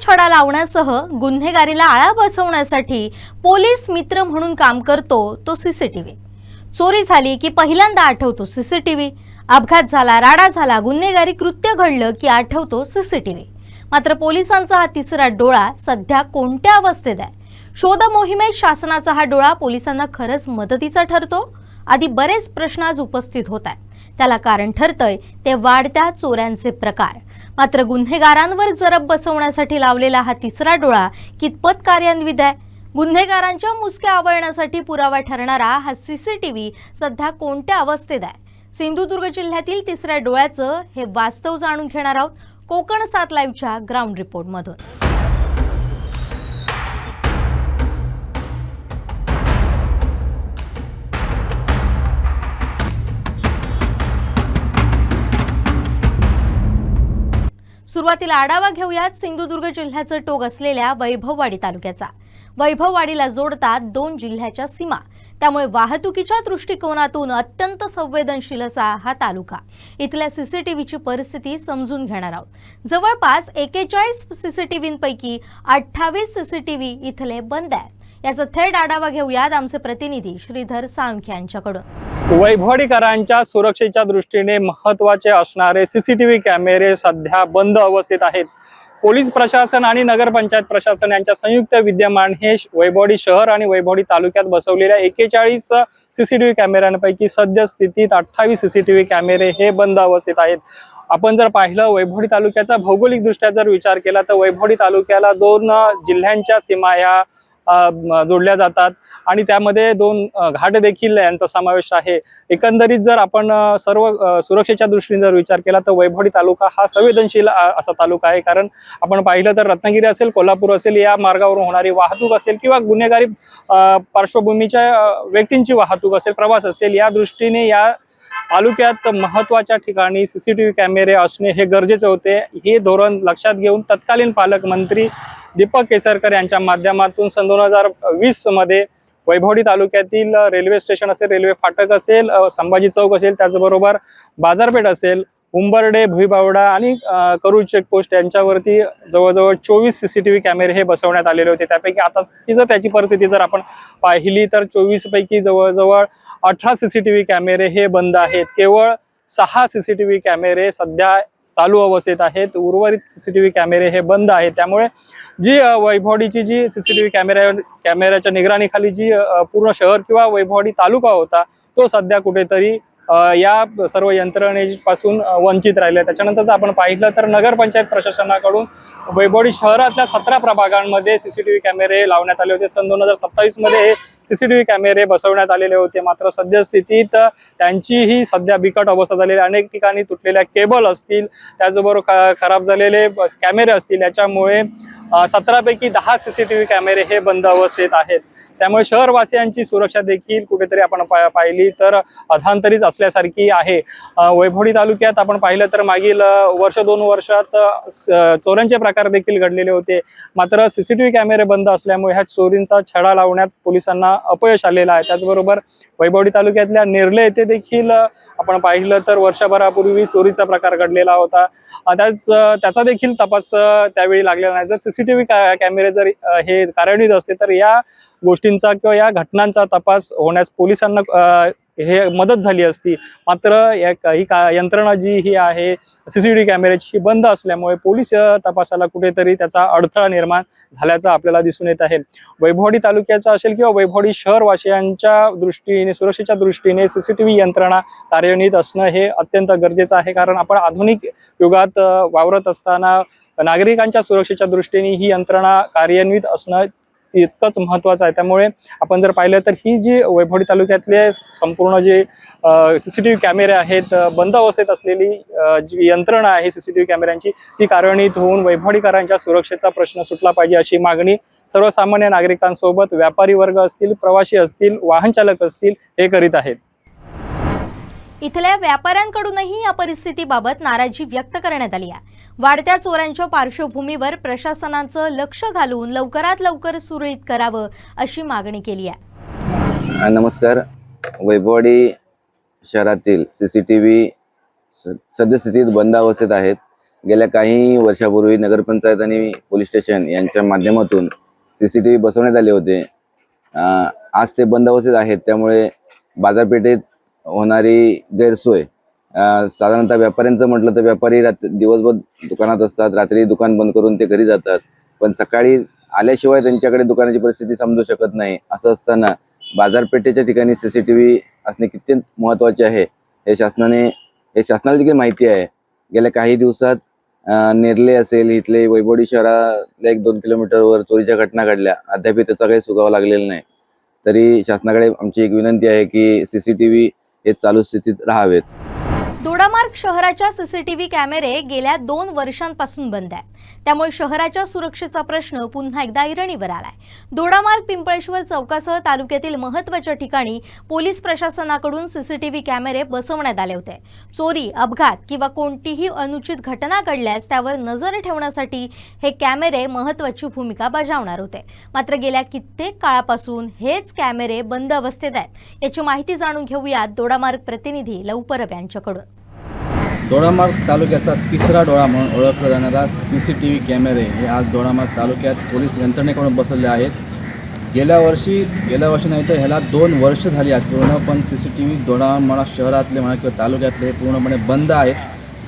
छडा लावण्यासह गुन्हेगारीला आळा बसवण्यासाठी पोलीस मित्र म्हणून काम करतो तो सीसीटीव्ही। चोरी झाली की पहिल्यांदा आठवतो सीसीटीव्ही, अपघात झाला, राडा झाला, गुन्हेगारी कृत्य घडलं की आठवतो सीसीटीव्ही। मात्र पोलिसांचा हा तिसरा डोळा सध्या कोणत्या अवस्थेत आहे? शोध मोहिमेत शासनाचा हा डोळा पोलिसांना खरंच मदतीचा ठरतो? आदी बरेच प्रश्न आज उपस्थित होत आहेत। त्याला कारण ठरतंय ते वाढत्या चोऱ्यांचे प्रकार। मात्र गुन्हेगारांवर जरब बसवण्यासाठी लावलेला हा तिसरा डोळा कितपत कार्यान्वित आहे? गुन्हेगारांच्या मुसक्या आवळण्यासाठी पुरावा ठरणारा हा सीसीटीव्ही सध्या कोणत्या अवस्थेत आहे? सिंधुदुर्ग जिल्ह्यातील तिसऱ्या डोळ्याचं हे वास्तव जाणून घेणार आहोत कोकण 7 लाईव्हच्या ग्राउंड रिपोर्टमधून। सुरुवातीला आढावा घेऊयात सिंधुदुर्ग जिल्ह्याचं टोक असलेल्या वैभववाडी तालुक्याचा। वैभववाडीला जोडतात 2 जिल्ह्याच्या सीमा, त्यामुळे वाहतुकीच्या दृष्टिकोनातून अत्यंत संवेदनशील असा हा तालुका। इथल्या सीसीटीव्हीची परिस्थिती समजून घेणार आहोत। जवळपास 41 सीसीटीव्हींपैकी 28 सीसीटीव्ही इथले बंद आहेत। याचा थेट आढावा घेऊयात आमचे प्रतिनिधी श्रीधर साळुंखे यांच्याकडून। वैभववाडीकरांच्या सुरक्षेच्या दृष्टीने महत्त्वाचे असणारे सीसीटीव्ही कॅमेरे सध्या बंद अवस्थेत आहेत। पोलीस प्रशासन आणि नगरपंचायत प्रशासन यांच्या संयुक्त विद्यमान हे वैभववाडी शहर आणि वैभववाडी तालुक्यात बसवलेल्या 41 सीसीटीव्ही कॅमेऱ्यांपैकी सद्यस्थितीत 28 सीसीटीव्ही कॅमेरे हे बंद अवस्थेत आहेत। आपण जर पाहिलं वैभववाडी तालुक्याचा भौगोलिक दृष्ट्या जर विचार केला तर वैभववाडी तालुक्याला 2 जिल्ह्यांच्या सीमा या जोडल्या जातात आणि त्यामध्ये 2 घाट देखील यांचा समावेश आहे। एकंदरीत जर आपण सर्व सुरक्षेच्या दृष्टीने जर विचार केला तर वैभववाडी तालुका हा संवेदनशील असा तालुका आहे। कारण आपण पाहिलं तर रत्नागिरी असेल, कोल्हापूर असेल, या मार्गावरून होणारी वाहतूक असेल किंवा गुन्हेगारी पार्श्वभूमीच्या व्यक्तींची वाहतूक असेल, प्रवास असेल, या दृष्टीने या तालुक्यात महत्त्वाच्या ठिकाणी सीसीटीव्ही कॅमेरे असणे हे गरजेचे होते। हे धोरण लक्षात घेऊन तत्कालीन पालकमंत्री दीपक केसरकर यांच्या माध्यमातून सन 2020 मध्ये वैभववाडी तालुक्यातील रेल्वे स्टेशन असेल, रेल्वे फाटक असेल, संभाजी चौक असेल, त्याचबरोबर बाजारपेठ असेल, उंबर्डे, भुईबावडा आणि करूळ चेकपोस्ट यांच्यावरती जवळजवळ 24 सीसीटीव्ही कॅमेरे हे बसवण्यात आलेले होते। त्यापैकी आताची जर त्याची परिस्थिती जर आपण पाहिली तर 24 पैकी जवळजवळ 18 सीसीटीव्ही कॅमेरे हे बंद आहेत। केवळ 6 सीसीटीव्ही कॅमेरे सध्या चालू अवस्थेत आहेत, उर्वरित सीसीटीव्ही कॅमेरे हे बंद आहेत। त्यामुळे जी वैभववाडीची जी सीसीटीव्ही कॅमेऱ्याच्या निगराणीखाली जी पूर्ण शहर किंवा वैभववाडी तालुका होता तो सध्या कुठेतरी या सर्व यंत्रणेपासून वंचित राहिले। त्याच्यानंतर आपण पाहिलं तर नगरपंचायत प्रशासनाकडून वैभववाडी शहरातल्या 17 प्रभागांमध्ये सीसीटीव्ही कॅमेरे लावण्यात आले होते। सन 2027 मध्ये हे सीसीटीव्ही कॅमेरे बसवण्यात आलेले होते। मात्र सद्यस्थितीत त्यांचीही सध्या बिकट अवस्था झालेली, अनेक ठिकाणी तुटलेल्या केबल असतील, त्याचबरोबर खराब झालेले कॅमेरे असतील, याच्यामुळे 17 पैकी 10 सीसीटीव्ही कॅमेरे हे बंद अवस्थेत आहेत। त्यामुळे शहरवासियांची सुरक्षा देखील कुठेतरी आपण पाहिली तर अधांतरीच असल्यासारखी आहे। वैभववाडी तालुक्यात आपण पाहिलं तर मागील वर्ष 2 वर्षात चोऱ्यांचे प्रकार देखील घडलेले होते। मात्र सीसीटीव्ही कॅमेरे बंद असल्यामुळे ह्या चोरींचा छडा लावण्यात पोलिसांना अपयश आलेलं आहे। त्याचबरोबर वैभववाडी तालुक्यातल्या नेरले येथे देखील आपण पाहिलं तर वर्षभरापूर्वी चोरीचा प्रकार घडलेला होता। त्याचा देखील तपास त्यावेळी लागलेला नाही। जर सीसीटीव्ही कॅमेरे जर हे कार्यान्वित असते तर या गोष्टींचा किंवा या घटनांचा तपास होण्यास पोलिसांना हे मदत झाली असती। मात्र ही यंत्रणा जी ही आहे सीसीटीव्ही कॅमेऱ्याची बंद असल्यामुळे पोलीस तपासाला कुठेतरी त्याचा अडथळा निर्माण झाल्याचं आपल्याला दिसून येत आहे। वैभववाडी तालुक्याचा असेल किंवा वैभववाडी शहरवासियांच्या दृष्टीने, सुरक्षेच्या दृष्टीने सीसीटीव्ही यंत्रणा कार्यान्वित असणं हे अत्यंत गरजेचं आहे। कारण आपण आधुनिक युगात वावरत असताना नागरिकांच्या सुरक्षेच्या दृष्टीने ही यंत्रणा कार्यान्वित असणं इतकंच महत्त्वाचं आहे। त्यामुळे आपण जर पाहिलं तर ही जी वैभववाडी तालुक्यातले संपूर्ण जे सीसीटीव्ही कॅमेरे आहेत, बंद अवस्थेत असलेली जी यंत्रणा आहे सीसीटीव्ही कॅमेऱ्यांची, ती कार्यान्वित होऊन वैभववाडीकरांच्या सुरक्षेचा प्रश्न सुटला पाहिजे अशी मागणी सर्वसामान्य नागरिकांसोबत व्यापारी वर्ग असतील, प्रवासी असतील, वाहन चालक असतील हे करीत आहेत। इथल्या व्यापाऱ्यांकडूनही या परिस्थितीबाबत नाराजी व्यक्त करण्यात आली आहे। वाढत्या चोऱ्यांच्या पार्श्वभूमीवर प्रशासनाचं लक्ष घालून लवकरात लवकर सुरळीत करावं अशी मागणी केली आहे। नमस्कार। वैभववाडी शहरातील सीसीटीव्ही सद्यस्थितीत बंद अवस्थेत आहेत। गेल्या काही वर्षापूर्वी नगरपंचायत आणि पोलीस स्टेशन यांच्या माध्यमातून CCTV बसवण्यात आले होते. आज ते बंद अवस्थेत आहेत. त्यामुळे बाजारपेठेत होणारी गैरसोय, साधारणतः व्यापाऱ्यांचं म्हटलं तर व्यापारी दिवसभर दुकानात असतात, रात्री दुकान बंद करून ते घरी जातात, पण सकाळी आल्याशिवाय त्यांच्याकडे दुकानाची परिस्थिती समजू शकत नाही. असं असताना बाजारपेठेच्या ठिकाणी CCTV असणे किती महत्त्वाचे आहे हे शासनाला देखील माहिती आहे. गेल्या काही दिवसात नेरले असेल, इथले वैभववाडी शहराला 1-2 किलोमीटरवर चोरीच्या घटना घडल्या. अद्याप त्याचा काही सुगावा लागलेला नाही. तरी शासनाकडे आमची एक विनंती आहे की CCTV हे चालू स्थितीत राहावेत. दोडामार्ग शहराच्या CCTV कॅमेरे गेल्या 2 वर्षांपासून बंद आहेत. त्यामुळे शहराच्या सुरक्षेचा प्रश्न पुन्हा एकदा ऐरणीवर आलाय. दोडामार्ग पिंपळेश्वर चौकासह तालुक्यातील महत्त्वाच्या ठिकाणी पोलीस प्रशासनाकडून CCTV कॅमेरे बसवण्यात आले होते. चोरी, अपघात किंवा कोणतीही अनुचित घटना घडल्यास त्यावर नजर ठेवण्यासाठी हे कॅमेरे महत्त्वाची भूमिका बजावणार होते. मात्र गेल्या कित्येक काळापासून हेच कॅमेरे बंद अवस्थेत आहेत. याची माहिती जाणून घेऊयात दोडामार्ग प्रतिनिधी लव परब यांच्याकडून. दोडामार्ग तालुक्याचा तिसरा डोळा म्हणून ओळखला जाणारा CCTV कॅमेरे हे आज दोडामार्ग तालुक्यात पोलीस यंत्रणेकडून बसवले आहेत. गेल्या वर्षी नाही तर ह्याला 2 वर्ष झाली आहेत पूर्ण, पण CCTV दोडामार्ग शहरातले म्हणा किंवा तालुक्यातले हे पूर्णपणे बंद आहे.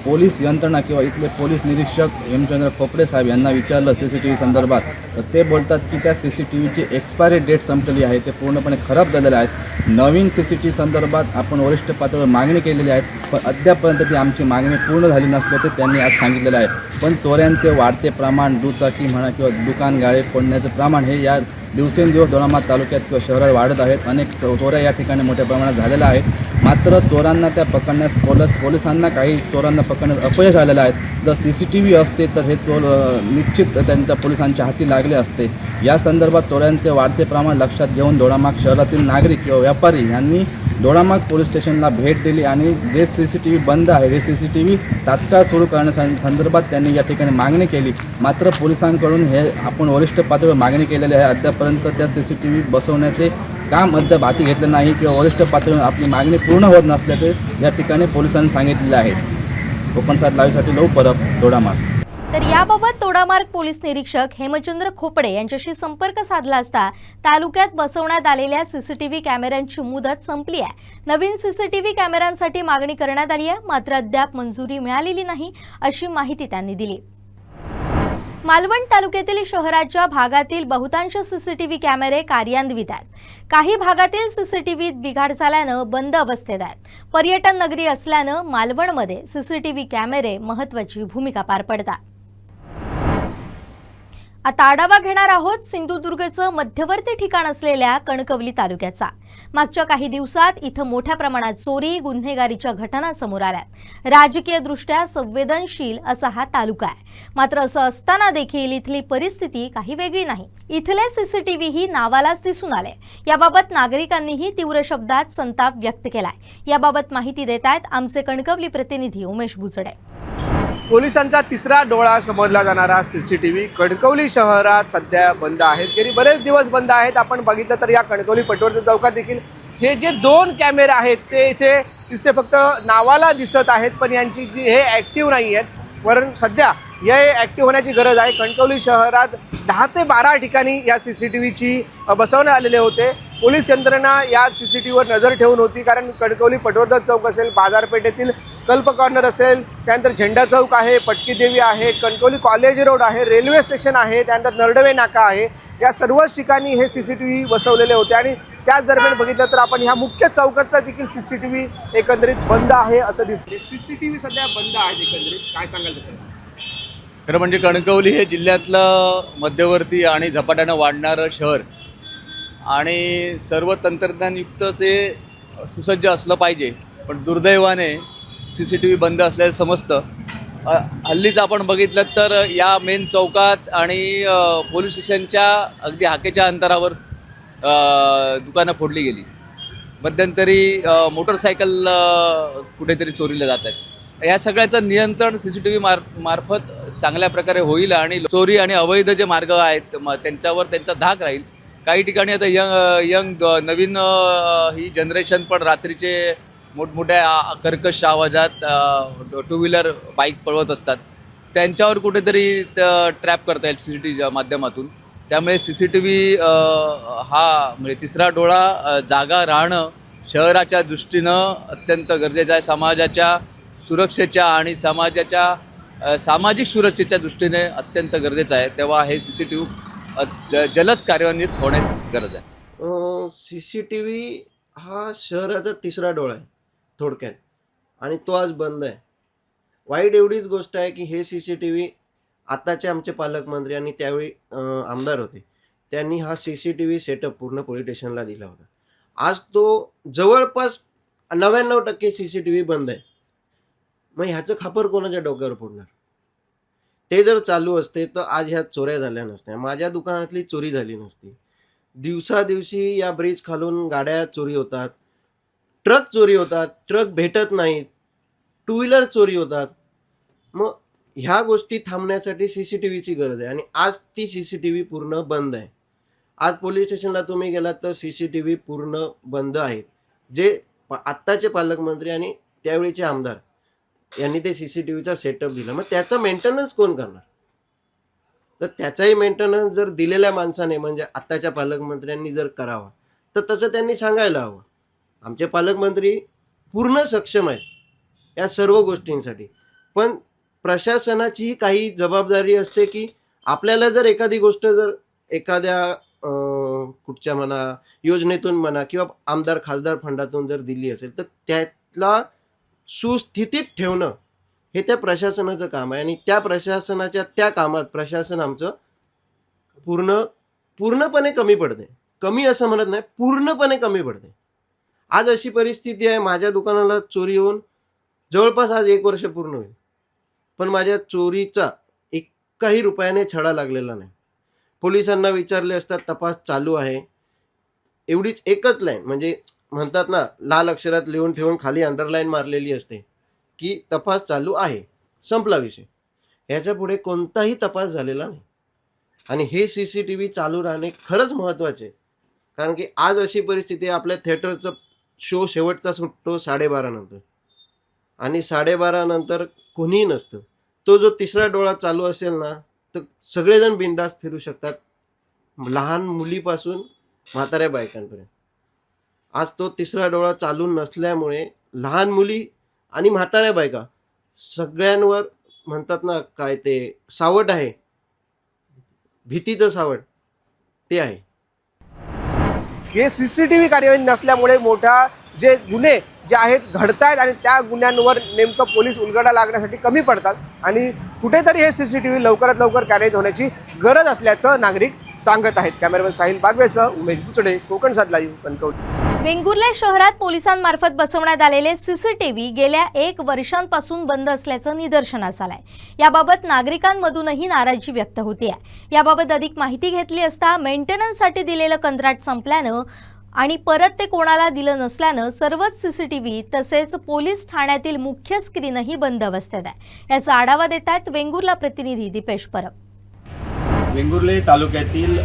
पोलीस यंत्रणा किंवा इथले पोलीस निरीक्षक हेमचंद्र खोपडे साहेब यांना विचारलं CCTV संदर्भात, तर ते बोलतात की त्या CCTVची एक्सपायरी डेट संपलेली आहे, ते पूर्णपणे खराब झालेले आहेत. नवीन CCTV संदर्भात आपण वरिष्ठ पातळीवर मागणी केलेली आहे, पण अद्यापपर्यंत ती आमची मागणी पूर्ण झाली नसल्याचे त्यांनी आज सांगितलेलं आहे. पण चोऱ्यांचे वाढते प्रमाण, दुचाकी म्हणा किंवा दुकान गाळे फोडण्याचे प्रमाण हे या दिवसेंदिवस दोडामार्ग तालुक्यात किंवा शहरात वाढत आहेत. अनेक चोऱ्या या ठिकाणी मोठ्या प्रमाणात झालेल्या आहेत. मात्र चोरांना त्या पकडण्यास पोलिसांना काही चोरांना पकडण्यास अपयश आलेलं आहे. जर CCTV असते तर हे चोर निश्चित त्यांच्या पोलिसांच्या हाती लागले असते. या संदर्भात चोऱ्यांचे वाढते प्रमाण लक्षात घेऊन दोडामार्ग शहरातील नागरिक किंवा व्यापारी यांनी दोडामार्ग पोलीस स्टेशनला भेट दिली आणि जे CCTV बंद आहे हे CCTV तात्काळ सुरू करण्यासंदर्भात त्यांनी या ठिकाणी मागणी केली. मात्र पोलिसांकडून हे आपण वरिष्ठ पातळीवर मागणी केलेली आहे. अद्यापर्यंत त्या CCTV बसवण्याचे काम अद्याप हाती घेतलं नाही किंवा वरिष्ठ पातळीवर आपली मागणी पूर्ण होत नसल्याचे या ठिकाणी पोलिसांनी सांगितलेले आहे. कोकणसात लाईव्हसाठी लव परब, दोडामार्ग. तर याबाबत दोडामार्ग पोलीस निरीक्षक हेमचंद्र खोपडे यांच्याशी संपर्क साधला असता तालुक्यात बसवण्यात आलेल्या CCTV कॅमेऱ्यांची मुदत संपली आहे. नवीन CCTV कॅमेऱ्यांसाठी मागणी करण्यात आली आहे, मात्र अद्याप मंजुरी मिळालेली नाही अशी माहिती त्यांनी दिली. मालवण तालुक्यातील शहराच्या भागातील बहुतांश CCTV कॅमेरे कार्यान्वित आहेत. काही भागातील CCTV बिघाड झाल्यानं बंद अवस्थेत आहेत. पर्यटन नगरी असल्यानं मालवणमध्ये CCTV कॅमेरे महत्त्वाची भूमिका पार पडतात. आता आढावा घेणार आहोत सिंधुदुर्गचं मध्यवर्ती ठिकाण असलेल्या कणकवली तालुक्याचा. मागच्या काही दिवसात इथं मोठ्या प्रमाणात चोरी, गुन्हेगारीच्या घटना समोर आल्यात. राजकीय दृष्ट्या संवेदनशील असा हा तालुका आहे. मात्र असं असताना देखील इथली परिस्थिती काही वेगळी नाही. इथले CCTV ही नावालाच दिसून आले. याबाबत नागरिकांनीही तीव्र शब्दात संताप व्यक्त केलाय. याबाबत माहिती देत आहेत आमचे कणकवली प्रतिनिधी उमेश बुचडे. पोलिसांचा तिसरा डोळा समजला जाणारा CCTV कणकवली शहरात सध्या बंद आहेत. गेली बरेच दिवस बंद आहेत. आपण बघितलं तर या कणकवली पटवर्धन चौकात देखील हे जे 2 कॅमेरे आहेत ते इथे दिसते फक्त नावाला दिसत आहेत, पण यांची जी हे ॲक्टिव्ह नाही आहेत. वरून सध्या हे ॲक्टिव्ह होण्याची गरज आहे. कणकवली शहरात 10 ते 12 ठिकाणी या CCTVची बसवण्यात आलेले होते. पोलीस यंत्रणा या CCTVवर नजर ठेवून होती, कारण कणकवली पटवर्धन चौक असेल, बाजारपेठेतील कल्प कॉर्नर असेल, त्यानंतर झेंडा चौक आहे, पटकी देवी आहे, कणकवली कॉलेज रोड आहे, रेल्वे स्टेशन आहे, त्यानंतर नरडवे नाका आहे, या सर्वच ठिकाणी हे CCTV बसवलेले होते. आणि त्याच दरम्यान बघितलं तर आपण ह्या मुख्य चौकातला देखील CCTV एकंदरीत बंद आहे असं दिसते. CCTV सध्या बंद आहेत एकंदरीत, काय सांगाल त्याच्यात? खरं म्हणजे कणकवली हे जिल्ह्यातलं मध्यवर्ती आणि झपाट्यानं वाढणारं शहर आणि सर्व तंत्रज्ञानयुक्त असे सुसज्ज असलं पाहिजे, पण दुर्दैवाने CCTV बंद असल्याचं समजतं. हल्लीच आपण बघितलं तर या मेन चौकात आणि पोलीस स्टेशनच्या अगदी हाकेच्या अंतरावर दुकानं फोडली गेली. मध्यंतरी मोटरसायकल कुठेतरी चोरीला जात आहेत. या सगळ्याचं नियंत्रण CCTV मार्फत चांगल्या प्रकारे होईल आणि चोरी आणि अवैध जे मार्ग आहेत त्यांच्यावर त्यांचा धाक राहील. काही ठिकाणी आता यंग नवीन ही जनरेशन पण रात्रीचे मोठमोठ्या कर्कश आवाजात 2 व्हीलर बाईक पळवत असतात. त्यांच्यावर कुठेतरी ट्रॅप करता येईल CCTVच्या माध्यमातून. त्यामुळे CCTV हा म्हणजे तिसरा डोळा जागा राहणं शहराच्या दृष्टीनं अत्यंत गरजेचं आहे. समाजाच्या सुरक्षेच्या आणि समाजाच्या सामाजिक सुरक्षेच्या दृष्टीने अत्यंत गरजेचं आहे. तेव्हा हे CCTV जलद कार्यान्वित होण्याची गरज आहे. CCTV हा शहराचा तिसरा डोळा आहे थोडक्यात, आणि तो आज बंद आहे. वाईट एवढीच गोष्ट आहे की हे CCTV आताचे आमचे पालकमंत्री आणि त्यावेळी आमदार होते, त्यांनी हा CCTV सेटअप पूर्ण पोलीस स्टेशनला दिला होता. आज तो जवळपास 99% CCTV बंद आहे. मग ह्याचं खापर कोणाच्या डोक्यावर पडणार? ते जर चालू असते तर आज ह्या चोऱ्या झाल्या नसत्या, माझ्या दुकानातली चोरी झाली नसती. दिवसादिवशी या ब्रिज खालून गाड्या चोरी होतात, ट्रक चोरी होतात, ट्रक भेटत नाहीत, टू व्हीलर चोरी होतात. मग ह्या गोष्टी थांबण्यासाठी CCTVची गरज आहे, आणि आज ती CCTV पूर्ण बंद आहे. आज पोलीस स्टेशनला तुम्ही गेलात तर CCTV पूर्ण बंद आहेत. जे आत्ताचे पालकमंत्री आणि त्यावेळीचे आमदार यांनी ते CCTVचा सेटअप दिला, मग त्याचं मेंटेनन्स कोण करणार? तर त्याचाही मेंटेनन्स जर दिलेल्या माणसाने म्हणजे आत्ताच्या पालकमंत्र्यांनी जर करावा तर तसं त्यांनी सांगायला हवं. आमचे पालकमंत्री पूर्ण सक्षम आहेत या सर्व गोष्टींसाठी, पण प्रशासनाची काही जबाबदारी असते की आपल्याला जर एखादी गोष्ट जर एखाद्या कुठच्या म्हणा योजनेतून म्हणा किंवा आमदार खासदार फंडातून जर दिली असेल तर त्याला सुस्थितीत ठेवणं हे त्या प्रशासनाचं काम आहे. आणि त्या प्रशासनाच्या त्या कामात प्रशासन आमचं पूर्णपणे कमी पडते. कमी असं म्हणत नाही, पूर्णपणे कमी पडते. आज अशी परिस्थिती आहे, माझ्या दुकानाला चोरी होऊन जवळपास आज 1 वर्ष पूर्ण होईल, पण माझ्या चोरीचा एकाही रुपयाने छडा लागलेला नाही. पोलिसांना विचारले असता तपास चालू आहे, एवढीच एकच लाईन म्हणजे म्हणतात ना, लाल अक्षरात लिहून ठेवून खाली अंडरलाईन मारलेली असते की तपास चालू आहे, संपला विषय. ह्याच्या पुढे कोणताही तपास झालेला नाही. आणि हे CCTV चालू राहणे खरंच महत्त्वाचे आहे, कारण की आज अशी परिस्थिती आहे, आपल्या थिएटरचा शो शेवटचा सुटतो 12:30 नंतर, आणि 12:30 नंतर कोणीही नसतं. तो जो तिसरा डोळा चालू असेल ना तर सगळेजण बिंदास फिरू शकतात, लहान मुलीपासून म्हाताऱ्या बायकांपर्यंत. आज तो तिसरा डोळा चालू नसल्यामुळे लहान मुली आणि म्हाताऱ्या बायका सगळ्यांवर म्हणतात ना, काय ते सावट आहे, भीतीचं सावट ते आहे. हे CCTV कार्यवाही नसल्यामुळे मोठा जे गुन्हे जे आहेत घडतायत आणि त्या गुन्ह्यांवर नेमकं पोलीस उलगडा लागण्यासाठी कमी पडतात, आणि कुठेतरी हे CCTV लवकरात लवकर कार्यरत होण्याची गरज असल्याचं नागरिक सांगत आहेत. कॅमेरामॅन साहिल बागवेसह उमेश बुचडे, कोकण सात लाईव्ह, कणकवली. वेंगुर्ला शहरात पोलिसांमार्फत बसवण्यात आलेले CCTV गेल्या 1 वर्षांपासून बंद असल्याचं निदर्शनास आलंय. याबाबत नागरिकांमधूनही नाराजी व्यक्त होतीये. याबाबत अधिक माहिती घेतली असता मेंटेनन्ससाठी दिलेलं कंत्राट संपल्यानं आणि परत ते कोणाला दिलं नसल्यानं सर्वच CCTV तसेच पोलीस ठाण्यातील मुख्य स्क्रीनही बंद अवस्थेत आहे. याचा आढावा देत आहेत वेंगुर्ला प्रतिनिधी दीपेश परब. वेंगुर्ले तालुक्यातील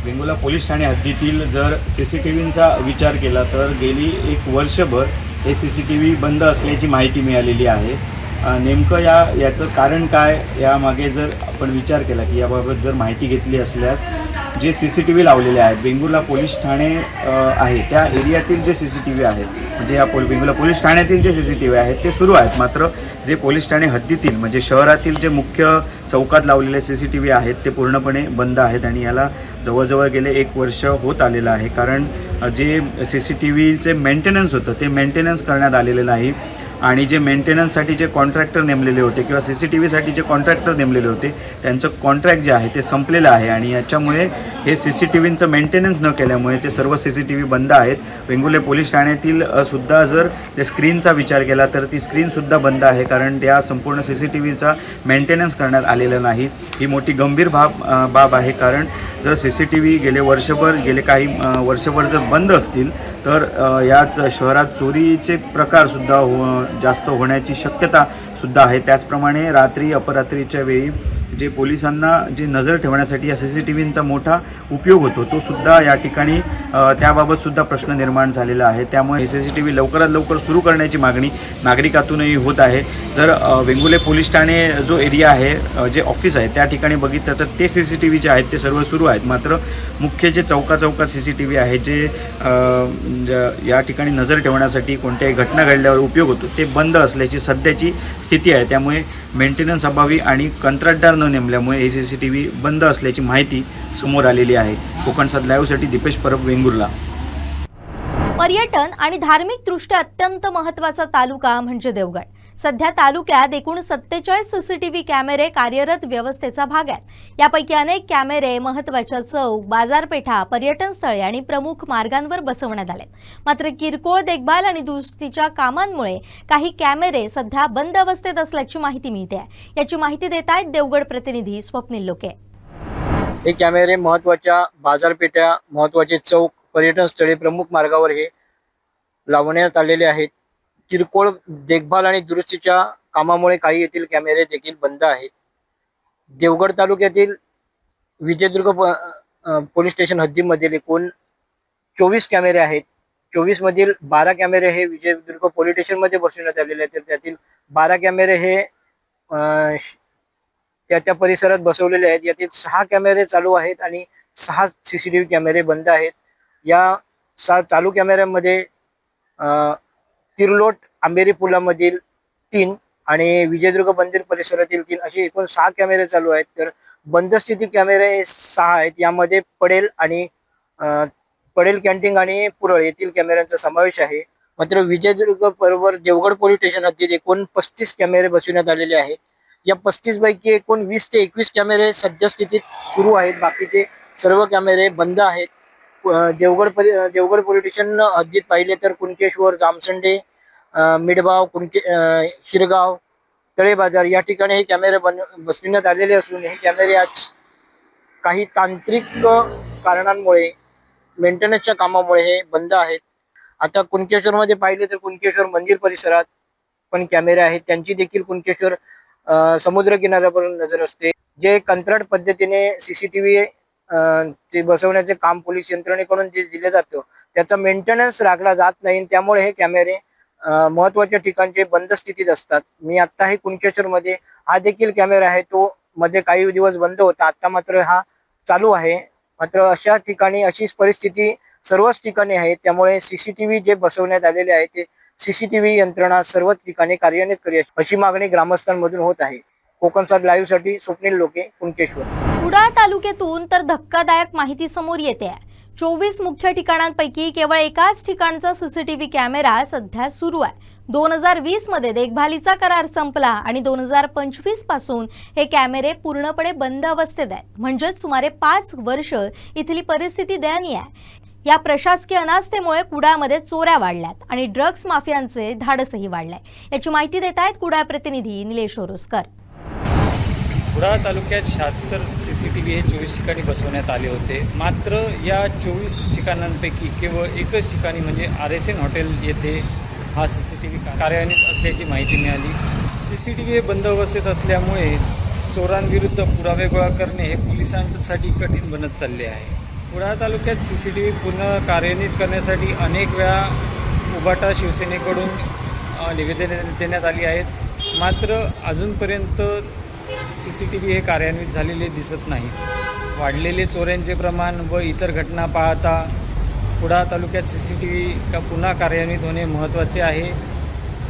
वेंगुर्ला पोलीस ठाणे हद्दीतील जर CCTVचा विचार केला तर गेली 1 वर्षभर हे CCTV बंद असल्याची माहिती मिळालेली आहे. नेमकं याचं कारण काय, यामागे जर आपण विचार केला की याबाबत जर माहिती घेतली असल्यास जे CCTV लावलेले आहेत वेंगुर्ला पोलीस ठाणे आहे त्या एरियातील जे CCTV आहेत, म्हणजे या वेंगुर्ला पोलीस ठाण्यातील जे CCTV आहेत ते सुरू आहेत, मात्र जे पोलीस ठाणे हद्दीतील म्हणजे शहरातील जे मुख्य चौकात लावलेले CCTV आहेत ते पूर्णपणे बंद आहेत. आणि याला जवळजवळ गेले 1 वर्ष होत आलेलं आहे, कारण जे CCTVचे मेंटेनन्स होतं ते मेंटेनन्स करण्यात आलेलं नाही. आणि जे मेंटेनन्ससाठी जे कॉन्ट्रॅक्टर नेमलेले होते किंवा CCTVसाठी जे कॉन्ट्रॅक्टर नेमलेले होते त्यांचं कॉन्ट्रॅक्ट जे आहे ते संपलेलं आहे, आणि याच्यामुळे हे CCTVचं मेंटेनन्स न केल्यामुळे ते सर्व CCTV बंद आहेत. वेंगुर्ले पोलीस ठाण्यातील सुद्धा जर त्या स्क्रीनचा विचार केला तर ती स्क्रीनसुद्धा बंद आहे, कारण त्या संपूर्ण CCTVचा मेंटेनन्स करण्यात आलेला नाही. ही मोठी गंभीर बाब आहे, कारण जर CCTV गेले काही वर्षभर जर बंद असतील तर याच शहरात चोरीचे प्रकारसुद्धा जास्त होण्याची शक्यता सुद्धा आहे. त्याचप्रमाणे रात्री अपरात्रीच्या वेळी जे पोलिसांना जे नजर ठेवण्यासाठी या CCTVचा मोठा उपयोग होतो तो सुद्धा या ठिकाणी त्याबाबत सुद्धा प्रश्न निर्माण झालेला आहे. त्यामुळे CCTV लवकरात लवकर सुरू करण्याची मागणी नागरिकातूनही होत आहे. जर वेंगुर्ले पोलीस ठाणे जो एरिया आहे जे ऑफिस आहे त्या ठिकाणी बघितलं तर ते CCTV जे आहेत ते सर्व सुरू आहेत. मात्र मुख्य जे चौकात CCTV आहे जे या ठिकाणी नजर ठेवण्यासाठी कोणत्याही घटना घडल्यावर उपयोग होतो ते बंद असल्याची सध्याची स्थिती आहे. त्यामुळे मेंटेनन्स अभावी आणि कंत्राटदार न नेमल्यामुळे हे CCTV बंद असल्याची माहिती समोर आलेली आहे. कोकणसात लाईव्हसाठी दीपेश परब, वेंगुर्ला. पर्यटन आणि धार्मिकदृष्ट्या अत्यंत महत्त्वाचा तालुका म्हणजे देवगड. सध्या तालुक्यात एकूण 47 CCTV कॅमेरे कार्यरत व्यवस्थेचा भाग आहेत. यापैकी अनेक कॅमेरे महत्त्वाच्या चौक, बाजारपेठा, पर्यटन स्थळे आणि प्रमुख मार्गांवर बसवण्यात आले. मात्र किरकोळ देखभाल आणि दुरुस्तीच्या कामांमुळे काही कॅमेरे सध्या बंद अवस्थेत असल्याची माहिती मिळते. याची माहिती देत आहेत देवगड प्रतिनिधी स्वप्नील लोके. हे कॅमेरे महत्त्वाच्या बाजारपेठा, महत्त्वाचे चौक, पर्यटन स्थळे, प्रमुख मार्गावर हे लावण्यात आलेले आहेत. किरकोळ देखभाल आणि दुरुस्तीच्या कामामुळे काही येथील कॅमेरे देखील बंद आहेत. देवगड तालुक्यातील विजयदुर्ग पोलीस स्टेशन हद्दीमधील एकूण 24 कॅमेरे आहेत. 24 मधील 12 कॅमेरे हे विजयदुर्ग पोलीस स्टेशनमध्ये बसवण्यात आलेले आहेत. तर त्यातील 12 कॅमेरे हे त्या परिसरात बसवलेले आहेत. यातील 6 कॅमेरे चालू आहेत आणि 6 CCTV कॅमेरे बंद आहेत. या 6 चालू कॅमेऱ्यांमध्ये तिरलोट आंबेरी पुलामधील 3 आणि विजयदुर्ग मंदिर परिसरातील 3 असे एकूण 6 कॅमेरे चालू आहेत. तर बंद स्थिती कॅमेरे 6 आहेत. यामध्ये पडेल कॅन्टीन आणि पुरळ येथील कॅमेऱ्यांचा समावेश आहे. मात्र विजयदुर्ग बरोबर देवगड पोलीस स्टेशन हद्दीत एकूण 35 कॅमेरे बसवण्यात आलेले आहेत. या 35 पैकी एकूण 20 ते 21 कॅमेरे सद्यस्थितीत सुरू आहेत. बाकीचे सर्व कॅमेरे बंद आहेत. देवगड पोलीस स्टेशन हद्दीत पाहिले तर कुणकेश्वर, जामसंडे, मिडबाव, शिरगाव, तळे बाजार या ठिकाणी हे कॅमेरे बसविण्यात आलेले असून हे कॅमेरे आज काही तांत्रिक कारणांमुळे, मेंटेनन्सच्या कामामुळे हे बंद आहेत. आता कुणकेश्वरमध्ये पाहिले तर कुणकेश्वर मंदिर परिसरात पण कॅमेरे आहेत. त्यांची देखील कुणकेश्वर समुद्र किनाऱ्यावरून नजर असते. जे कंत्राट पद्धतीने CCTV जे बसवण्याचे काम पोलीस यंत्रणेकडून जे दिले जातं त्याचा मेंटेनन्स राखला जात नाही. त्यामुळे हे कॅमेरे महत्त्वाच्या ठिकाणचे बंद स्थितीत असतात. मी आत्ता हे कुणकेश्वरमध्ये हा देखील कॅमेरा आहे, तो मध्ये काही दिवस बंद होता, आता मात्र हा चालू आहे. मात्र अशा ठिकाणी अशी परिस्थिती सर्वच ठिकाणी आहे. त्यामुळे CCTV जे बसवण्यात आलेले आहे ते CCTV यंत्रणा सर्व ठिकाणी कार्यान्वित करावी अशी मागणी ग्रामस्थांमधून होत आहे. कोकणसात लाईव्हसाठी स्वप्नील लोके, कुणकेश्वर. कुडाळ तालुक्यातून तर धक्कादायक माहिती समोर येते. 24 मुख्य ठिकाणांपैकी केवळ एकाच ठिकाणचा CCTV कॅमेरा सध्या सुरू आहे. 2020 मध्ये देखभालीचा करार संपला आणि 2025 पासून हे कॅमेरे पूर्णपणे बंद अवस्थेत आहेत. म्हणजेच सुमारे 5 वर्ष इथली परिस्थिती दयनीय आहे. या प्रशासकीय अनास्थेमुळे कुडाळमध्ये चोऱ्या वाढल्यात आणि ड्रग्ज माफियांचे धाडसही वाढलंय. याची माहिती देत आहेत कुडाळ प्रतिनिधी निलेश ओरोसकर. कुडाळ तालुक्यात 76 CCTV हे 24 ठिकाणी बसवण्यात आले होते. मात्र या 24 ठिकाणांपैकी केवळ एकच ठिकाणी म्हणजे RSN हॉटेल येथे हा CCTV कार्यान्वित असल्याची माहिती मिळाली. CCTV हे बंद अवस्थेत असल्यामुळे चोरांविरुद्ध पुरावे गोळा करणे हे पोलिसांसाठी कठीण बनत चालले आहे. कुडाळ तालुक्यात CCTV पुन्हा कार्यान्वित करण्यासाठी अनेक वेळा उबाटा शिवसेनेकडून निवेदने देण्यात आली आहेत. मात्र अजूनपर्यंत CCTV हे कार्यान्वित झालेले दिसत नाहीत. वाढलेले चोऱ्यांचे प्रमाण व इतर घटना पाहता कुडाळ तालुक्यात CCTV का पुन्हा कार्यान्वित होणे महत्त्वाचे आहे.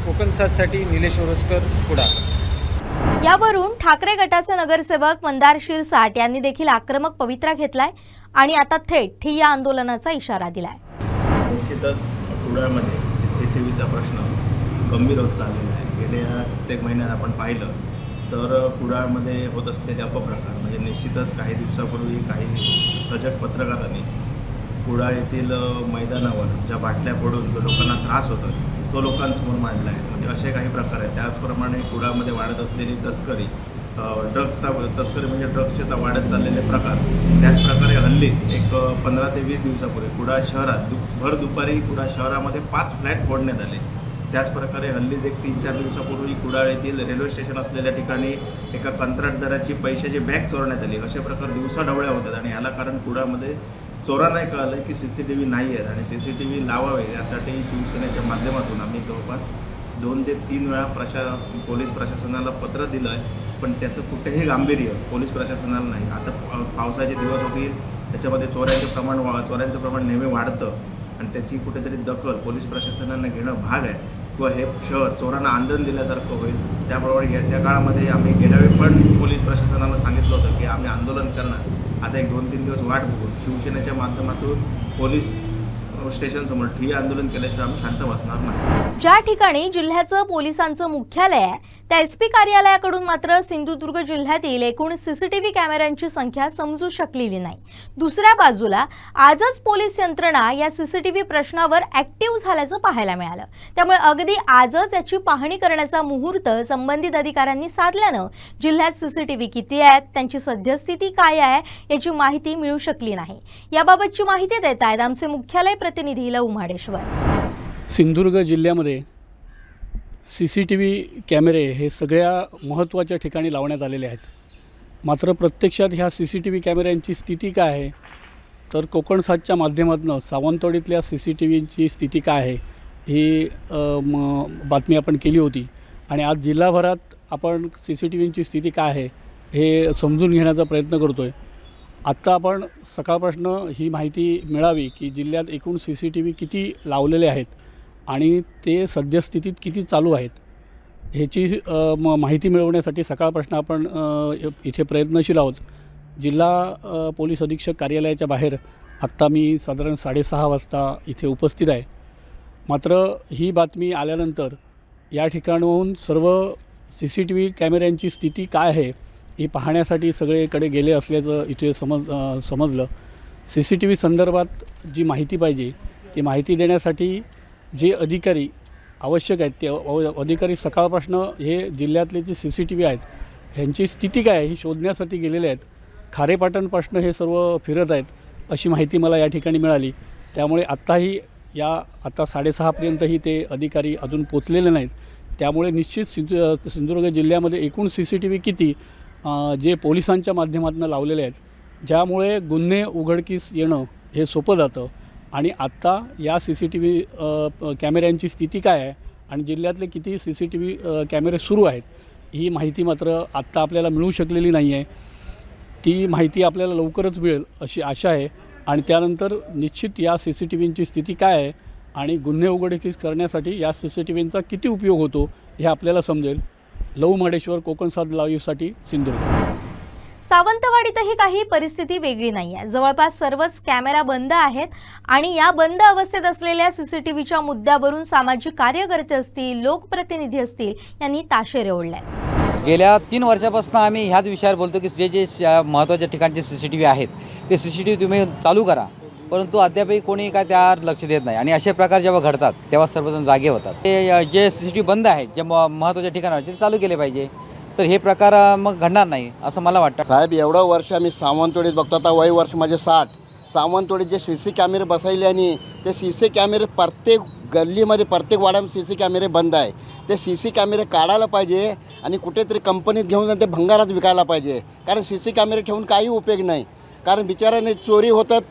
कोकणसातसाठी निलेश ओरोसकर, कुडाळ. यावरून ठाकरे गटाचे नगरसेवक मंदार शिरसाट यांनी देखील आक्रमक पवित्रा घेतलाय आणि आता थेट ठिय्या आंदोलनाचा इशारा दिलाय. निश्चितच कुडाळमध्ये CCTVचा प्रश्न गंभीर होत चाललेला आहे. गेल्या कित्येक महिन्यात आपण पाहिलं तर कुडाळमध्ये होत असलेले अपप्रकार म्हणजे निश्चितच काही दिवसापूर्वी काही सजग पत्रकारांनी कुडाळ येथील मैदानावर ज्या बाटल्या फोडून जो लोकांना त्रास होतो तो लोकांसमोर मांडला आहे. म्हणजे असे काही प्रकार आहेत. त्याचप्रमाणे कुडाळमध्ये वाढत असलेली तस्करी, तस्करी म्हणजे ड्रग्सचा वाढत चाललेले प्रकार. त्याचप्रकारे हल्लीच एक 15 ते 20 दिवसापूर्वी कुडाळ शहरात भर दुपारी कुडाळ शहरामध्ये 5 फ्लॅट फोडण्यात आले. त्याचप्रकारे हल्लीच एक 3-4 दिवसापूर्वी कुडाळ येथील रेल्वे स्टेशन असलेल्या ठिकाणी एका कंत्राटदाराची पैशाची बॅग चोरण्यात आली. अशा प्रकारे दिवसाढवळ्या होतात आणि याला कारण कुडाळमध्ये चोरांनाही कळलं की CCTV नाही आहेत आणि CCTV लावावे यासाठी शिवसेनेच्या माध्यमातून आम्ही जवळपास 2 ते 3 वेळा पोलीस प्रशासनाला पत्र दिलं आहे, पण त्याचं कुठेही गांभीर्य पोलीस प्रशासनाला नाही. आता पावसाचे दिवस होतील, त्याच्यामध्ये चोऱ्यांचं प्रमाण नेहमी वाढतं आणि त्याची कुठेतरी दखल पोलीस प्रशासनाने घेणं भाग आहे किंवा हे शहर चोरांना आंदोलन दिल्यासारखं होईल. त्याबरोबर त्या काळामध्ये आम्ही गेल्यावेळी पण पोलीस प्रशासनाला सांगितलं होतं की आम्ही आंदोलन करणार. आता एक 2-3 दिवस वाट बघून शिवसेनेच्या माध्यमातून पोलीस स्टेशनसमोर ठिय्या आंदोलन केल्याशिवाय आम्ही शांत बसणार नाही. ज्या ठिकाणी जिल्ह्याचं पोलिसांचं मुख्यालय आहे त्या SP कार्यालयाकडून मात्र सिंधुदुर्ग जिल्ह्यातील एकूण CCTV कॅमेऱ्यांची संख्या समजू शकलेली नाही. दुसऱ्या बाजूला आजच पोलीस यंत्रणा या CCTV प्रश्नावर ऍक्टिव्ह झाल्याचं पाहायला मिळालं. त्यामुळे अगदी आजच याची पाहणी करण्याचा मुहूर्त संबंधित अधिकाऱ्यांनी साधल्यानं जिल्ह्यात CCTV किती आहेत, त्यांची सद्यस्थिती काय आहे याची माहिती मिळू शकली नाही. याबाबतची माहिती देत आहेत आमचे मुख्यालय प्रतिनिधी लव माडेश्वर. सिंधुदुर्ग जिल्ह्यामध्ये CCTV कॅमेरे हे सगळ्या महत्त्वाच्या ठिकाणी लावण्यात आलेले आहेत. मात्र प्रत्यक्षात ह्या CCTV कॅमेऱ्यांची स्थिती काय आहे, तर कोकणसातच्या माध्यमातून सावंतवाडीतल्या CCTVची स्थिती काय आहे ही बातमी आपण केली होती आणि आज जिल्हाभरात आपण CCTVची स्थिती काय आहे हे समजून घेण्याचा प्रयत्न करतो आहे. आत्ता आपण सकाळपासून ही माहिती मिळावी की जिल्ह्यात एकूण CCTV किती लावलेले आहेत आणि ते सद्यस्थितीत किती चालू आहेत ह्याची माहिती मिळवण्यासाठी सकाळपासून आपण इथे प्रयत्नशील आहोत. जिल्हा पोलीस अधीक्षक कार्यालयाच्या बाहेर आत्ता मी साधारण 6:30 वाजता इथे उपस्थित आहे. मात्र ही बातमी आल्यानंतर या ठिकाणाहून सर्व CCTV कॅमेऱ्यांची स्थिती काय आहे ही पाहण्यासाठी सगळीकडे गेले असल्याचं इथे समजलं. CCTV संदर्भात जी माहिती पाहिजे ती माहिती देण्यासाठी जे अधिकारी आवश्यक आहेत ते अधिकारी सकाळपासून हे जिल्ह्यातले जे CCTV आहेत ह्यांची स्थिती काय आहे ही शोधण्यासाठी गेलेले आहेत. खारेपाटणपासून हे सर्व फिरत आहेत अशी माहिती मला या ठिकाणी मिळाली. त्यामुळे आता 6:30पर्यंतही ते अधिकारी अजून पोचलेले नाहीत. त्यामुळे निश्चित सिंधुदुर्ग जिल्ह्यामध्ये एकूण CCTV किती जे पोलिसांच्या माध्यमातून लावलेले आहेत ज्यामुळे गुन्हे उघडकीस येणं हे सोपं जातं. आणि आत्ता या CCTV कॅमेऱ्यांची स्थिती काय आहे आणि जिल्ह्यातले किती CCTV कॅमेरे सुरू आहेत ही माहिती मात्र आत्ता आपल्याला मिळू शकलेली नाही आहे. ती माहिती आपल्याला लवकरच मिळेल अशी आशा आहे आणि त्यानंतर निश्चित या CCTVची स्थिती काय आहे आणि गुन्हे उघडकीस करण्यासाठी या CCTVचा किती उपयोग होतो हे आपल्याला समजेल. लव माडेश्वर, कोकणसात लाईव्हसाठी सिंधुदुर्ग. सावंतवाडीतही काही परिस्थिती वेगळी नाही आहे. जवळपास सर्वच कॅमेरा बंद आहेत आणि या बंद अवस्थेत असलेल्या CCTVच्या मुद्द्यावरून सामाजिक कार्यकर्ते असतील, लोकप्रतिनिधी असतील यांनी ताशेरे ओढले. गेल्या 3 वर्षापासून आम्ही ह्याच विषयावर बोलतो की जे महत्त्वाच्या ठिकाणचे CCTV आहेत ते CCTV तुम्ही चालू करा, परंतु अद्यापही कोणी काय त्यावर लक्ष देत नाही आणि असे प्रकार जेव्हा घडतात तेव्हा सर्वजण जागे होतात. ते जे CCTV बंद आहेत जे महत्त्वाच्या ठिकाणावर ते चालू केले पाहिजे, तर हे प्रकार मग घडणार नाही असं मला वाटतं. साहेब, एवढं वर्ष आम्ही सावंतवाडीत बघतो, आता वय वर्ष माझे 60. सावंतवाडीत जे CC कॅमेरे बसवले आणि ते CC कॅमेरे प्रत्येक गल्लीमध्ये प्रत्येक वाड्यामध्ये CC कॅमेरे बंद आहे. ते CC कॅमेरे काढायला पाहिजे आणि कुठेतरी कंपनीत घेऊन ते भंगारात विकायला पाहिजे. कारण CC कॅमेरे ठेवून काही उपयोग नाही. कारण बिचाराने चोरी होतात,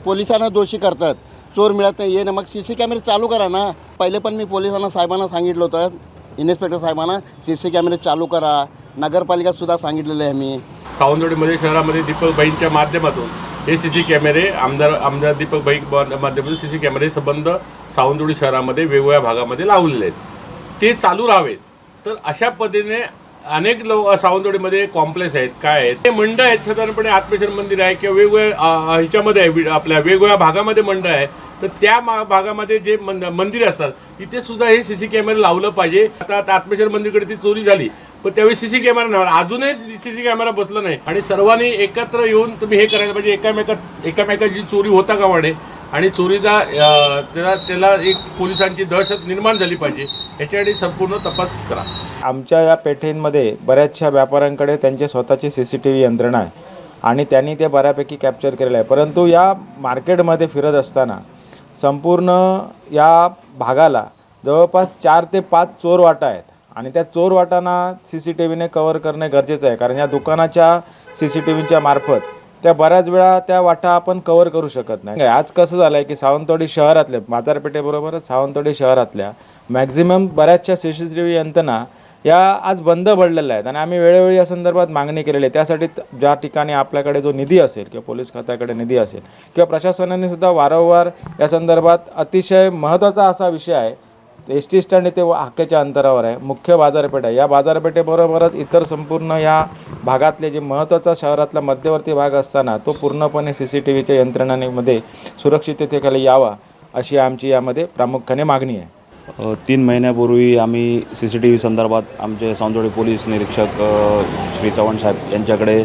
पोलिसांना दोषी करतात, चोर मिळत नाही. मग CC कॅमेरे चालू करा ना. पहिले पण मी साहेबांना सांगितलं होतं, इन्स्पेक्टर साहेबांना CC कॅमेरे चालू करा. नगरपालिकासुद्धा सांगितलेलं आहे मी. सावंतवाडीमध्ये शहरामध्ये दीपकबाईंच्या माध्यमातून हे CC कॅमेरे आमदार दीपकबाई माध्यमातून CC कॅमेरे संबंध सावंतवाडी शहरामध्ये वेगवेगळ्या भागामध्ये लावलेले आहेत. ते चालू राहावेत. तर अशा पद्धतीने अनेक लोक सावंतवाडीमध्ये कॉम्प्लेक्स आहेत, काय आहेत ते मंडळ आहेत. साधारणपणे आत्मेश्वर मंदिर आहे किंवा वेगवेगळ्या ह्याच्यामध्ये आपल्या वेगवेगळ्या भागामध्ये मंडळ आहे. तर त्या भागामध्ये जे मंदिरे असतात तिथे सुद्धा हे CC कॅमेरे लावलं पाहिजे. आता आत्मेश्वर मंदिरकडे ती चोरी झाली पण त्यावेळी CC कॅमेरा नव्हता, अजूनही CC कॅमेरा बसला नाही. आणि सर्वांनी एकत्र येऊन तुम्ही हे करायला पाहिजे. एकामेकाची चोरी होता कामा नये आणि चोरीचा त्याला एक पोलिसांची दहशत निर्माण झाली पाहिजे. याच्यासाठी संपूर्ण तपास करा. आमच्या या पेठेंमध्ये बऱ्याचशा व्यापाऱ्यांकडे त्यांचे स्वतःची CCTV यंत्रणा आहे आणि त्यांनी ते बऱ्यापैकी कॅप्चर केलेलं आहे. परंतु या मार्केटमध्ये फिरत असताना संपूर्ण या भागाला जवळपास 4 ते 5 चोर वाटा आहेत आणि त्या चोर वाटांना CCTVने कव्हर करणे गरजेचं आहे, कारण या दुकानाच्या CCTVच्या मार्फत त्या बऱ्याच वेळा त्या वाटा आपण कव्हर करू शकत नाही. आज कसं झालं आहे की सावंतवाडी शहरातल्या बाजारपेठेबरोबरच सावंतवाडी शहरातल्या मॅक्झिमम बऱ्याचशा CCTV यंत्रणा या आज बंद पडलेल्या आहेत आणि आम्ही वेळोवेळी या संदर्भात मागणी केलेली आहे. त्यासाठी ज्या ठिकाणी आपल्याकडे जो निधी असेल किंवा पोलीस खात्याकडे निधी असेल किंवा प्रशासनाने सुद्धा वारंवार या संदर्भात अतिशय महत्त्वाचा असा विषय आहे. ST स्टँड इथे हाकेच्या अंतरावर आहे, मुख्य बाजारपेठ आहे. या बाजारपेठेबरोबरच इतर संपूर्ण या भागातले जे महत्त्वाचा शहरातला मध्यवर्ती भाग असताना तो पूर्णपणे CCTVच्या यंत्रणांमध्ये सुरक्षिततेखाली यावा अशी आमची यामध्ये प्रामुख्याने मागणी आहे. 3 महिन्यापूर्वी आम्ही CCTV संदर्भात आमचे सावंतवाडी पोलीस निरीक्षक श्री चव्हाण साहेब यांच्याकडे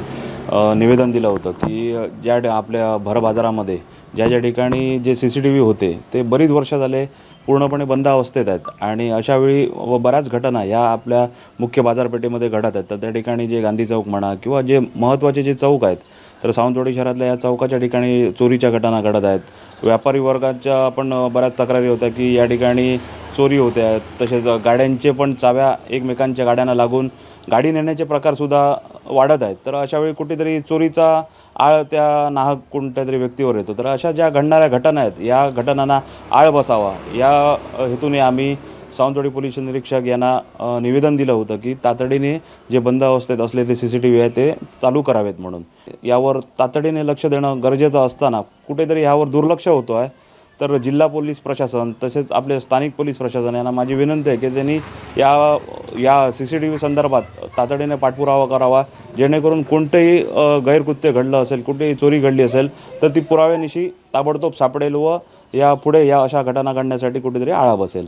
निवेदन दिलं होतं की ज्या आपल्या भर बाजारामध्ये ज्या ठिकाणी जे CCTV होते ते बरीच वर्ष झाले पूर्णपणे बंद अवस्थेत आहेत आणि अशावेळी बऱ्याच घटना या आपल्या मुख्य बाजारपेठेमध्ये घडत आहेत. तर त्या ठिकाणी जे गांधी चौक म्हणा किंवा जे महत्त्वाचे जे चौक आहेत, तर सावंतवाडी शहरातल्या या चौकाच्या ठिकाणी चोरीच्या घटना घडत आहेत. व्यापारी वर्गाच्या पण बऱ्याच तक्रारी होत्या की या ठिकाणी चोरी होते आहेत. तसेच गाड्यांचे पण चाव्या एकमेकांच्या गाड्यांना लागून गाडी नेण्याचे प्रकारसुद्धा वाढत आहेत. तर अशावेळी कुठेतरी चोरीचा आळ त्या नाहक कोणत्या तरी व्यक्तीवर येतो. तर अशा ज्या घडणाऱ्या घटना आहेत या घटनांना आळ बसावा या हेतूने आम्ही सावंतवाडी पोलीस निरीक्षक यांना निवेदन दिलं होतं की तातडीने जे बंद अवस्थेत असले ते CCTV आहे ते चालू करावेत म्हणून. यावर तातडीने लक्ष देणं गरजेचं असताना कुठेतरी यावर दुर्लक्ष होतो आहे. तर जिल्हा पोलीस प्रशासन तसेच आपले स्थानिक पोलीस प्रशासन यांना माझी विनंती आहे की त्यांनी या CCTV संदर्भात तातडीने पाठपुरावा करावा, जेणेकरून कोणतेही गैरकृत्य घडलं असेल, कुठेही चोरी घडली असेल तर ती पुराव्यानिशी ताबडतोब सापडेल व यापुढे या अशा घटना घडण्यासाठी कुठेतरी आळा बसेल.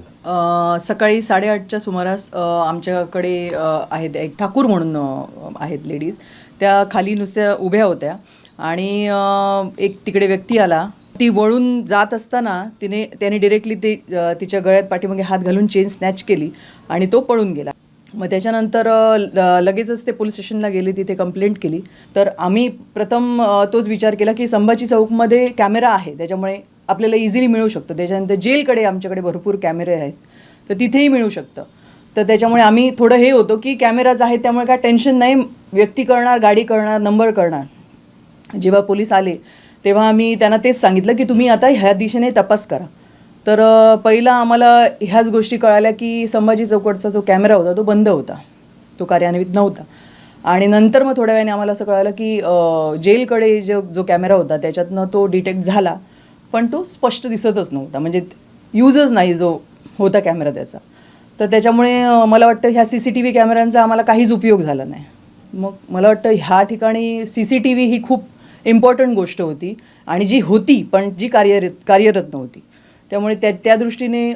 सकाळी 8:30च्या सुमारास आमच्याकडे आहेत एक ठाकूर म्हणून आहेत लेडीज, त्या खाली नुसत्या उभ्या होत्या आणि एक तिकडे व्यक्ती आला. ती वळून जात असताना त्याने डिरेक्टली तिच्या गळ्यात पाठीमागे हात घालून चेन स्नॅच केली आणि तो पळून गेला. मग त्याच्यानंतर लगेचच ते पोलीस स्टेशनला गेले, तिथे कंप्लेंट केली. तर आम्ही प्रथम तोच विचार केला की संभाजी चौकमध्ये कॅमेरा आहे, त्याच्यामुळे आपल्याला इझिली मिळू शकतो. त्याच्यानंतर जेलकडे आमच्याकडे भरपूर कॅमेरे आहेत, तर तिथेही मिळू शकतं. तर त्याच्यामुळे आम्ही थोडं हे होतो की कॅमेराज आहेत त्यामुळे काय टेन्शन नाही, व्यक्ती करणार, गाडी करणार, नंबर करणार. जेव्हा पोलीस आले तेव्हा आम्ही त्यांना तेच सांगितलं की तुम्ही आता ह्या दिशेने तपास करा. तर पहिला आम्हाला ह्याच गोष्टी कळाल्या की संभाजी चौकडचा जो कॅमेरा होता तो बंद होता, तो कार्यान्वित नव्हता. आणि नंतर मग थोड्या वेळाने आम्हाला असं कळालं की जेलकडे जो कॅमेरा होता त्याच्यातनं तो डिटेक्ट झाला, पण तो स्पष्ट दिसतच नव्हता, म्हणजे यूजच नाही जो होता कॅमेरा त्याचा. तर त्याच्यामुळे मला वाटतं ह्या CCTV कॅमेऱ्यांचा आम्हाला काहीच उपयोग झाला नाही. मग मला वाटतं ह्या ठिकाणी CCTV ही खूप इम्पॉर्टंट गोष्ट होती आणि जी होती पण जी कार्यरत नव्हती. त्यामुळे त्या दृष्टीने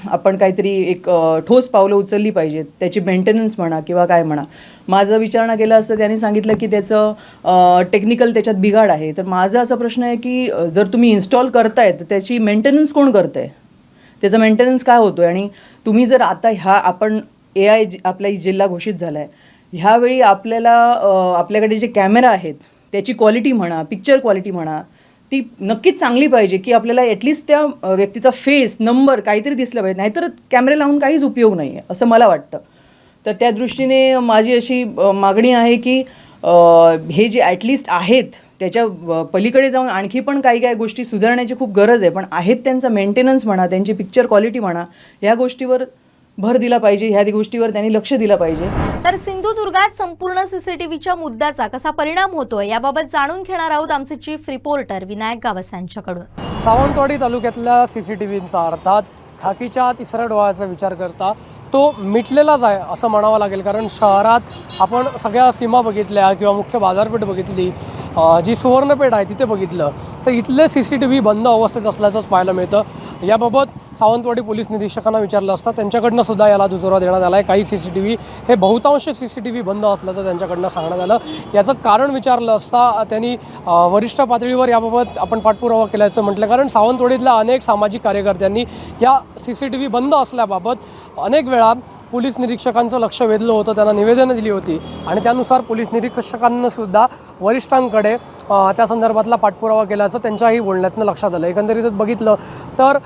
आपण काहीतरी एक ठोस पावलं उचलली पाहिजेत. त्याची मेंटेनन्स म्हणा किंवा काय म्हणा. माझं विचारणा केला असतं, त्यांनी सांगितलं की त्याचं टेक्निकल त्याच्यात बिघाड आहे. तर माझा असा प्रश्न आहे की जर तुम्ही इन्स्टॉल करताय तर त्याची मेंटेनन्स कोण करतं आहे, त्याचा मेंटेनन्स काय होतो आहे. आणि तुम्ही जर आता आपण AI आपला जिल्हा घोषित झाला आहे, ह्यावेळी आपल्याकडे जे कॅमेरा आहेत त्याची क्वालिटी म्हणा, पिक्चर क्वालिटी म्हणा, ती नक्कीच चांगली पाहिजे की आपल्याला ॲटलिस्ट त्या व्यक्तीचा फेस, नंबर काहीतरी दिसलं पाहिजे. नाहीतर कॅमेरे लावून काहीच उपयोग नाही आहे असं मला वाटतं. तर त्या दृष्टीने माझी अशी मागणी आहे की हे जे ॲटलिस्ट आहेत त्याच्या पलीकडे जाऊन आणखी पण काही गोष्टी सुधारण्याची खूप गरज आहे. पण आहेत त्यांचा मेंटेनन्स म्हणा, त्यांची पिक्चर क्वालिटी म्हणा, ह्या गोष्टीवर भर दिला पाहिजे, ह्या गोष्टीवर त्यांनी लक्ष दिलं पाहिजे. तर सिंधुदुर्गात संपूर्ण CCTVच्या मुद्द्याचा कसा परिणाम होतोय याबाबत जाणून घेणार आहोत आमचे चीफ रिपोर्टर विनायक गावस यांच्याकडून. सावंतवाडी तालुक्यातल्या CCTVचा अर्थात खाकीच्या तिसऱ्या डोळ्याचा विचार करता तो मिटलेलाच आहे असं म्हणावं लागेल. कारण शहरात आपण सगळ्या सीमा बघितल्या किंवा मुख्य बाजारपेठ बघितली, जी सुवर्णपेठ आहे तिथे बघितलं तर इथले CCTV बंद अवस्थेत असल्याचंच पाहायला मिळतं. याबाबत सावंतवाडी पोलीस निरीक्षकांना विचारलं असता त्यांच्याकडनं सुद्धा याला दुजोरा देण्यात आला आहे. काही CCTV हे बहुतांश CCTV बंद असल्याचं त्यांच्याकडनं सांगण्यात आलं. याचं कारण विचारलं असता त्यांनी वरिष्ठ पातळीवर याबाबत आपण पाठपुरावा केल्याचं म्हटलं. कारण सावंतवाडीतल्या अनेक सामाजिक कार्यकर्त्यांनी या CCTV बंद असल्याबाबत अनेक वेळा पोलीस निरीक्षकांचं लक्ष वेधलं होतं, त्यांना निवेदनं दिली होती आणि त्यानुसार पोलीस निरीक्षकांना सुद्धा वरिष्ठांकडे त्या संदर्भातला पाठपुरावा केल्याचं त्यांच्याही बोलण्यातनं लक्षात आलं. एकंदरीत बघितलं तर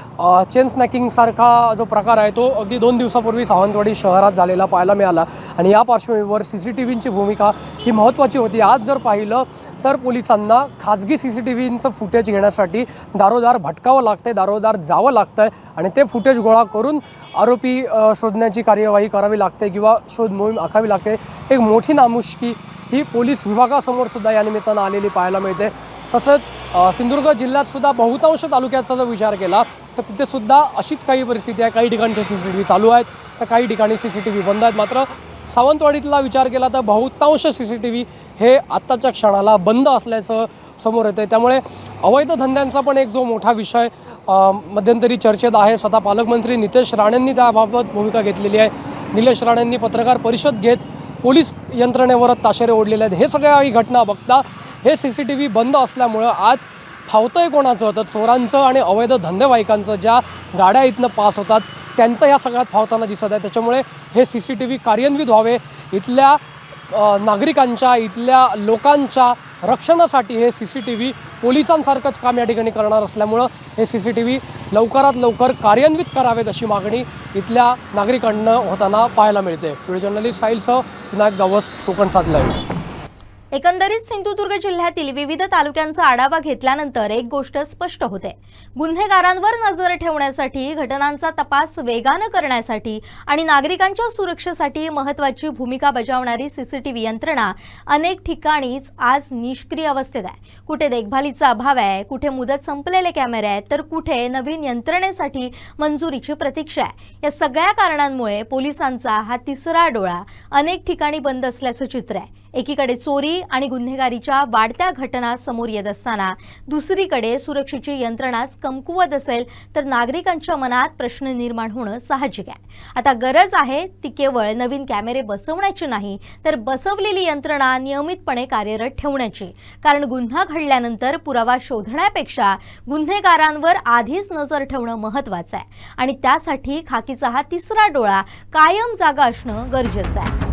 चेन स्नॅकिंगसारखा जो प्रकार आहे तो अगदी 2 दिवसापूर्वी सावंतवाडी शहरात झालेला पाहायला मिळाला आणि या पार्श्वभूमीवर CCTVची भूमिका ही महत्त्वाची होती. आज जर पाहिलं तर पोलिसांना खाजगी CCTVचं फुटेज घेण्यासाठी दारोदार भटकावं लागतंय, दारोदार जावं लागतंय आणि ते फुटेज गोळा करून आरोपी शोधण्याची कार्यवाही करावी लागते किंवा शोध मोहीम आखावी लागते. एक मोठी नामुष्की ही पोलीस विभागासमोर सुद्धा या निमित्तानं आलेली पाहायला मिळते. तसंच सिंधुदुर्ग जिल्ह्यात सुद्धा बहुतांश तालुक्याचा जर विचार केला तर तिथे सुद्धा अशीच काही परिस्थिती आहे. काही ठिकाणचे CCTV चालू आहेत तर काही ठिकाणी CCTV बंद आहेत. मात्र सावंतवाडीतला विचार केला तर बहुतांश CCTV हे आत्ताच्या क्षणाला बंद असल्याचं समोर येतं. त्यामुळे अवैध धंद्यांचा पण एक जो मोठा विषय मध्यंतरी चर्चेत आहे. स्वतः पालकमंत्री नितेश राणेंनी त्याबाबत भूमिका घेतलेली आहे. निलेश राणेंनी पत्रकार परिषद घेत पोलीस यंत्रणेवर ताशेरे ओढलेले आहेत. हे सगळ्या घटना बघता हे CCTV बंद असल्यामुळं आज फावतंय कोणाचं तर चोरांचं आणि अवैध धंदेवाईकांचं. ज्या गाड्या इथनं पास होतात त्यांचं या सगळ्यात फावताना दिसत आहे. त्याच्यामुळे हे CCTV कार्यान्वित व्हावे, इथल्या नागरिकांच्या इथल्या लोकांच्या रक्षणासाठी हे CCTV पोलिसांसारखंच काम या ठिकाणी करणार असल्यामुळं हे CCTV लवकरात लवकर कार्यान्वित करावेत अशी मागणी इथल्या नागरिकांना होताना पाहायला मिळते. Video journalist साहिलसह Vinayak Gawas, Konkan 7 live. एकंदरीत सिंधुदुर्ग जिल्ह्यातील विविध तालुक्यांचा आढावा घेतल्यानंतर एक गोष्ट स्पष्ट होते. गुन्हेगारांवर नजर ठेवण्यासाठी, घटनांचा तपास वेगानं करण्यासाठी आणि नागरिकांच्या सुरक्षेसाठी महत्त्वाची भूमिका बजावणारी CCTV यंत्रणा अनेक ठिकाणीच आज निष्क्रिय अवस्थेत आहे. कुठे देखभालीचा अभाव आहे, कुठे मुदत संपलेले कॅमेरे आहेत, तर कुठे नवीन यंत्रणेसाठी मंजुरीची प्रतीक्षा आहे. या सगळ्या कारणांमुळे पोलिसांचा हा तिसरा डोळा अनेक ठिकाणी बंद असल्याचं चित्र आहे. एकीकडे चोरी आणि गुन्हेगारीच्या वाढत्या घटना समोर येत असताना दुसरीकडे सुरक्षेची यंत्रणाच कमकुवत असेल तर नागरिकांच्या मनात प्रश्न निर्माण होणं साहजिक आहे. आता गरज आहे ती केवळ नवीन कॅमेरे बसवण्याची नाही तर बसवलेली यंत्रणा नियमितपणे कार्यरत ठेवण्याची. कारण गुन्हा घडल्यानंतर पुरावा शोधण्यापेक्षा गुन्हेगारांवर आधीच नजर ठेवणं महत्त्वाचं आहे आणि त्यासाठी खाकीचा हा तिसरा डोळा कायम जागा असणं गरजेचं आहे.